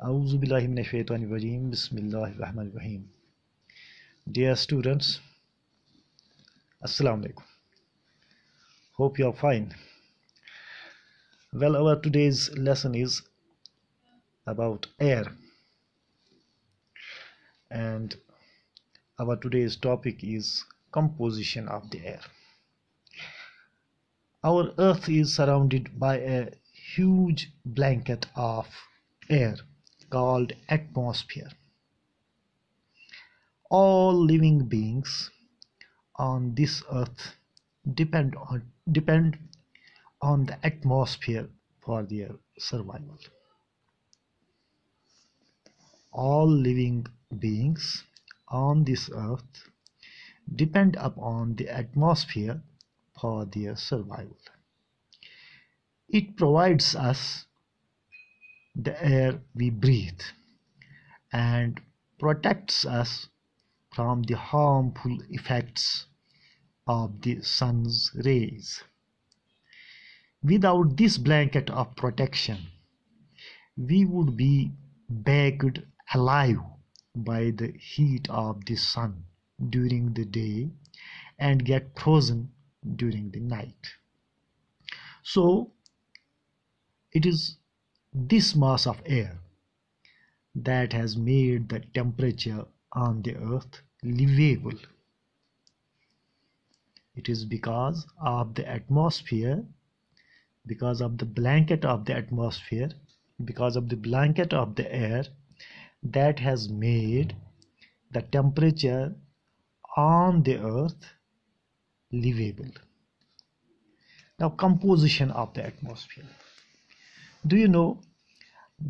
Auzubillahiminash-shaytanir-rajim. Bismillahir-rahmanir-rahim. Dear students, Assalamu alaikum. Hope you are fine. Well, our today's lesson is about air, and our today's topic is composition of the air. Our earth is surrounded by a huge blanket of air called atmosphere. All living beings on this earth depend on the atmosphere for their survival. All living beings on this earth depend upon the atmosphere for their survival. It provides us the air we breathe and protects us from the harmful effects of the sun's rays. Without this blanket of protection, we would be baked alive by the heat of the sun during the day and get frozen during the night. So, it is this mass of air that has made the temperature on the earth livable. It is because of the atmosphere, because of the blanket of the atmosphere, because of the blanket of the air that has made the temperature on the earth livable. Now, composition of the atmosphere. Do you know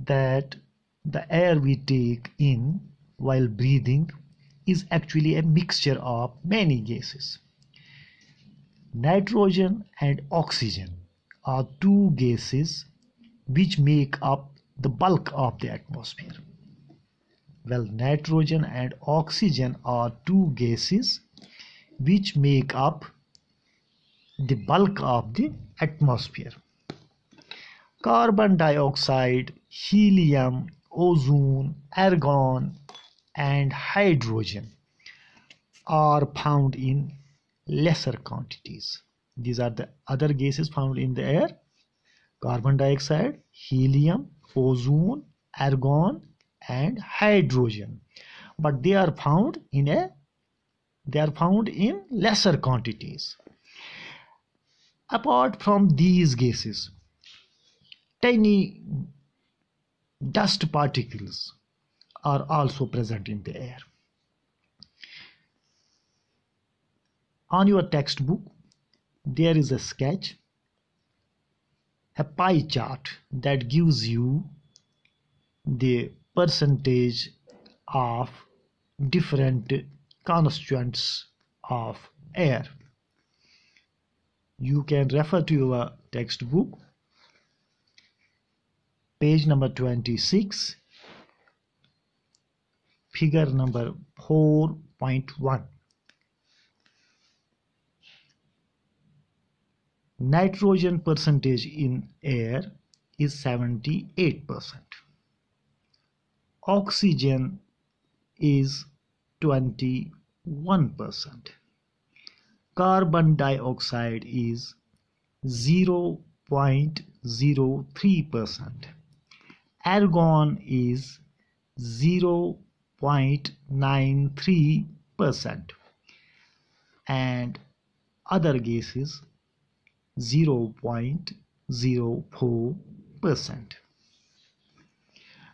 that the air we take in while breathing is actually a mixture of many gases? Nitrogen and oxygen are two gases which make up the bulk of the atmosphere. Well, nitrogen and oxygen are two gases which make up the bulk of the atmosphere. Carbon dioxide, helium, ozone, argon, and hydrogen are found in lesser quantities. These are the other gases found in the air: carbon dioxide, helium, ozone, argon, and hydrogen. But they are found in lesser quantities. Apart from these gases, tiny dust particles are also present in the air. On your textbook, there is a sketch, a pie chart that gives you the percentage of different constituents of air. You can refer to your textbook, page number 26, figure number 4.1. Nitrogen percentage in air is 78%. Oxygen is 21%. Carbon dioxide is 0.03%. Argon is 0.93%, and other gases 0.04%.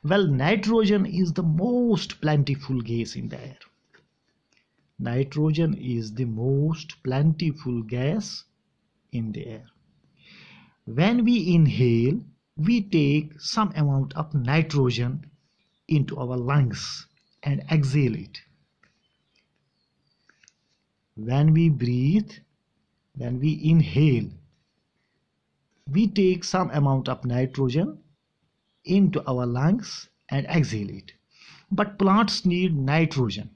Well, nitrogen is the most plentiful gas in the air. Nitrogen is the most plentiful gas in the air. When we inhale, we take some amount of nitrogen into our lungs and exhale it. When we breathe, when we inhale, we take some amount of nitrogen into our lungs and exhale it. But plants need nitrogen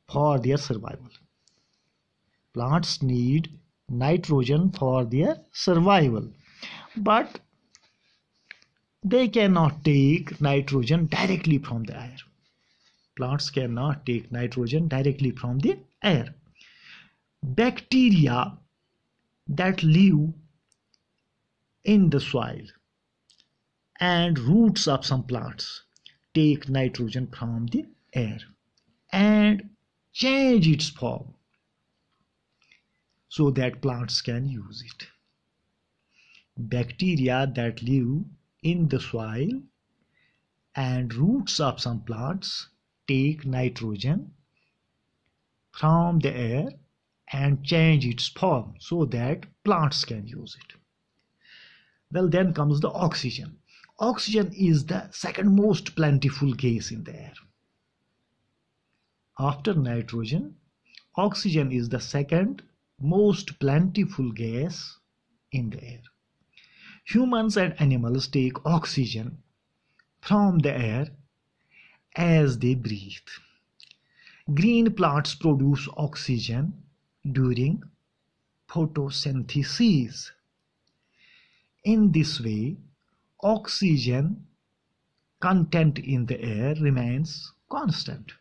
for their survival. Plants need nitrogen for their survival. But they cannot take nitrogen directly from the air. Plants cannot take nitrogen directly from the air. Bacteria that live in the soil and roots of some plants take nitrogen from the air and change its form so that plants can use it. Bacteria that live in the soil and roots of some plants take nitrogen from the air and change its form so that plants can use it. Well, then comes the oxygen. Oxygen is the second most plentiful gas in the air. After nitrogen, oxygen is the second most plentiful gas in the air. Humans and animals take oxygen from the air as they breathe. Green plants produce oxygen during photosynthesis. In this way, oxygen content in the air remains constant.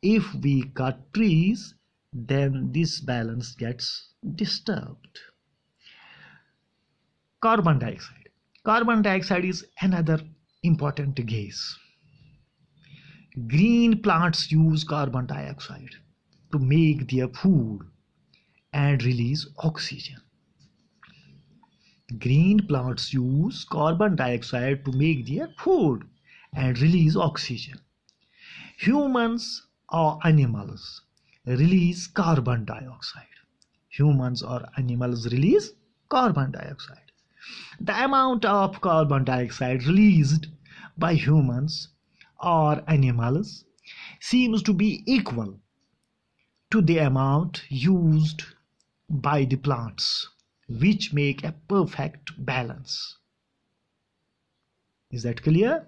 If we cut trees, then this balance gets disturbed. Carbon dioxide. Carbon dioxide is another important gas. Green plants use carbon dioxide to make their food and release oxygen. Green plants use carbon dioxide to make their food and release oxygen. Humans or animals release carbon dioxide. Humans or animals release carbon dioxide. The amount of carbon dioxide released by humans or animals seems to be equal to the amount used by the plants, which make a perfect balance. Is that clear?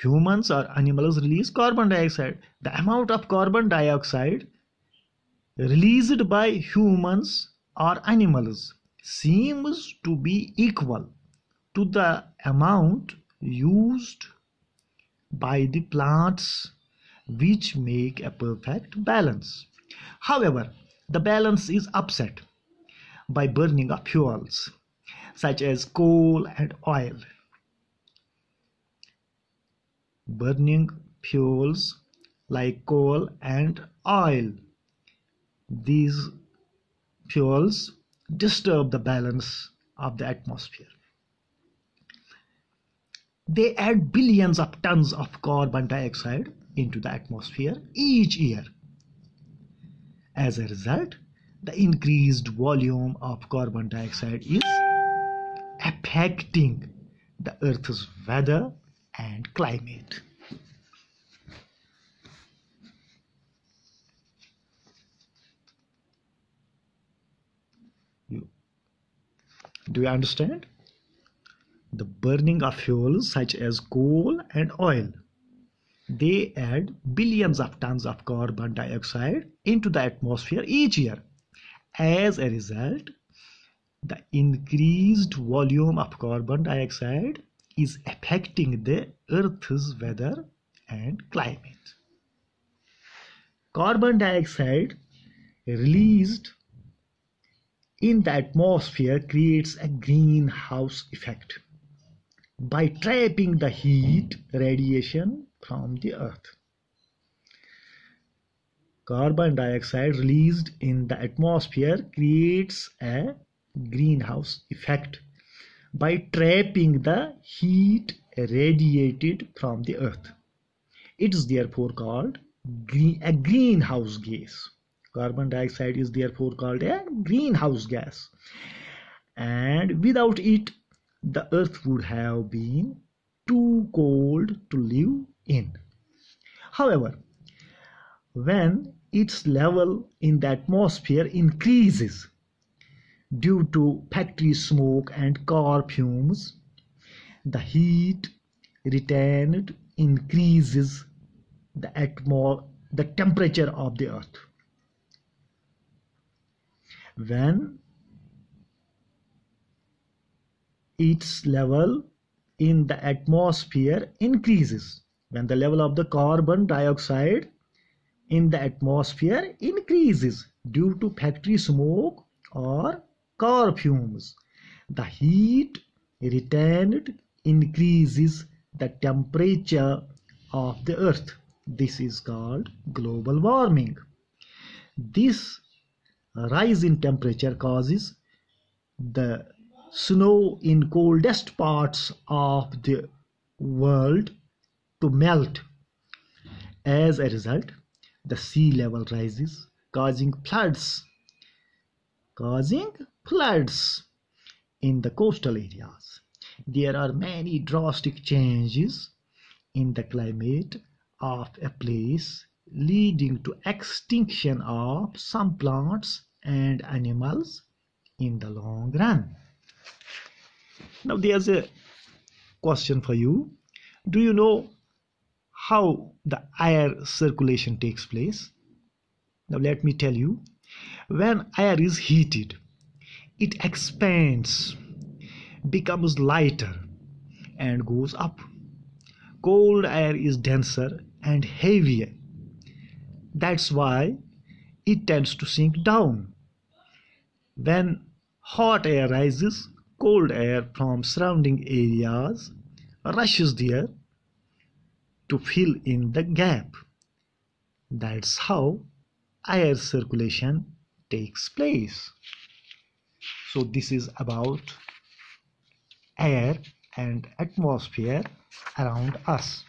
Humans or animals release carbon dioxide. The amount of carbon dioxide released by humans or animals seems to be equal to the amount used by the plants, which make a perfect balance. However, the balance is upset by burning of fuels such as coal and oil. Burning fuels like coal and oil, these fuels disturb the balance of the atmosphere. They add billions of tons of carbon dioxide into the atmosphere each year. As a result, the increased volume of carbon dioxide is affecting the Earth's weather and climate. Do you understand? The burning of fuels such as coal and oil, they add billions of tons of carbon dioxide into the atmosphere each year. As a result, the increased volume of carbon dioxide is affecting the Earth's weather and climate. Carbon dioxide released in the atmosphere creates a greenhouse effect by trapping the heat radiation from the Earth. Carbon dioxide released in the atmosphere creates a greenhouse effect by trapping the heat radiated from the Earth. It is therefore called a greenhouse gas. Carbon dioxide is therefore called a greenhouse gas, and without it the Earth would have been too cold to live in. However, when its level in the atmosphere increases due to factory smoke and car fumes, the heat retained increases the temperature of the Earth. When its level in the atmosphere increases. When the level of the carbon dioxide in the atmosphere increases due to factory smoke or car fumes, the heat retained increases the temperature of the earth. This is called global warming. This rise in temperature causes the snow in coldest parts of the world to melt. As a result, the sea level rises, causing floods in the coastal areas. There are many drastic changes in the climate of a place, leading to extinction of some plants and animals in the long run. Now there's a question for you. Do you know how the air circulation takes place? Now let me tell you. When air is heated, it expands, becomes lighter, and goes up. Cold air is denser and heavier. That's why it tends to sink down. When hot air rises, cold air from surrounding areas rushes there to fill in the gap. That's how air circulation takes place. So this is about air and atmosphere around us.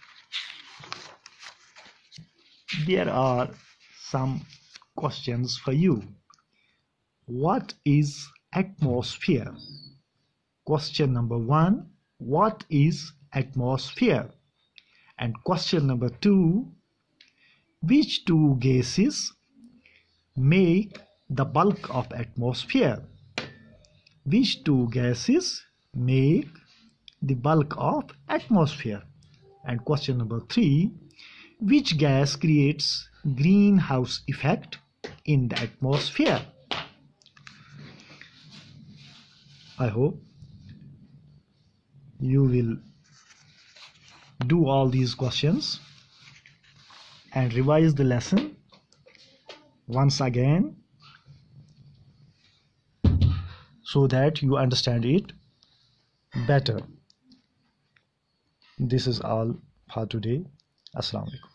There are some questions for you. What is atmosphere? Question number 1, what is atmosphere? And question number 2, which two gases make the bulk of atmosphere? Which two gases make the bulk of atmosphere? And question number 3, which gas creates greenhouse effect in the atmosphere? I hope you will do all these questions and revise the lesson once again so that you understand it better. This is all for today. Assalamu alaikum.